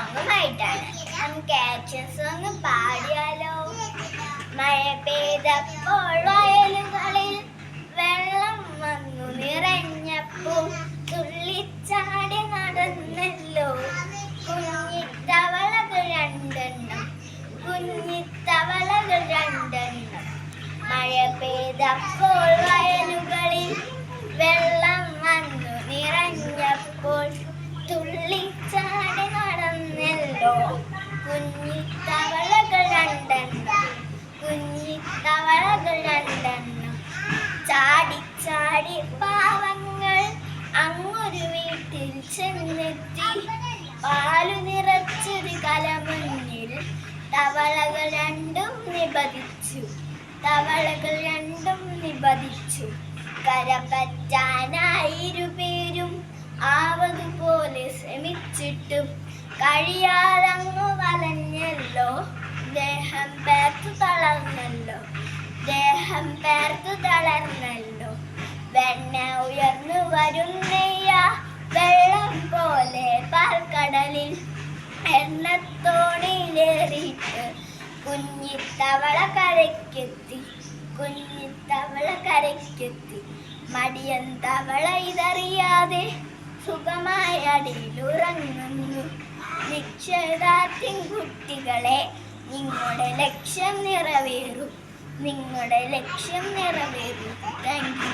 സോങ്ങുമായിട്ടാണ്. നമുക്ക് action song പാടിയാലോ? മഴ പെയ്തപ്പോൾ വയലുകളിൽ വെള്ളം വന്നു നിറഞ്ഞപ്പോൾ തുള്ളിച്ചാടി നടന്നല്ലോ കുഞ്ഞിത്തവളകൾ രണ്ടെണ്ണം, കുഞ്ഞിത്തവളകൾ രണ്ടെണ്ണം. മഴ പെയ്തപ്പോൾ വയലുകളിൽ വെള്ളം വന്നു നിറഞ്ഞപ്പോൾ തുള്ളിച്ചാടി നടന്നല്ലോ കുഞ്ഞിത്തവളകൾ രണ്ടെണ്ണം, കുഞ്ഞിത്തവളകൾ രണ്ടെണ്ണം. ചാടി പാവങ്ങൾ അങ്ങൊരു വീട്ടിൽ ചെന്നെത്തി. പാലു നിറച്ചൊരു കലമുന്നിൽ തവളകൾ രണ്ടും നിബദിച്ചു, തവളകൾ രണ്ടും നിബദിച്ചു. കരപറ്റാനായിരുപേരും ആവതുപോലെ ശ്രമിച്ചിട്ടും കഴിയാതങ്ങു വലഞ്ഞല്ലോ. ദേഹം പേർത്തു തളർന്നല്ലോ, ദേഹം പേർത്തു തളർന്നല്ലോ. വെണ്ണ ഉയർന്നു വരുന്നയ്യ വെള്ളം പോലെ പാൽക്കടലിൽ എണ്ണത്തോണിയിലേറിയിട്ട് കുഞ്ഞിത്തവള കരയ്ക്കെത്തി, കുഞ്ഞിത്തവള കരയ്ക്കെത്തി. മടിയൻ തവള ഇതറിയാതെ സുഖമായ അടിയിലുറങ്ങുന്നു. നിശ്ചയദാർഢ്യം കുട്ടികളെ, നിങ്ങളുടെ ലക്ഷ്യം നിറവേറും, നിങ്ങളുടെ ലക്ഷ്യം നിറവേറും. Thank you.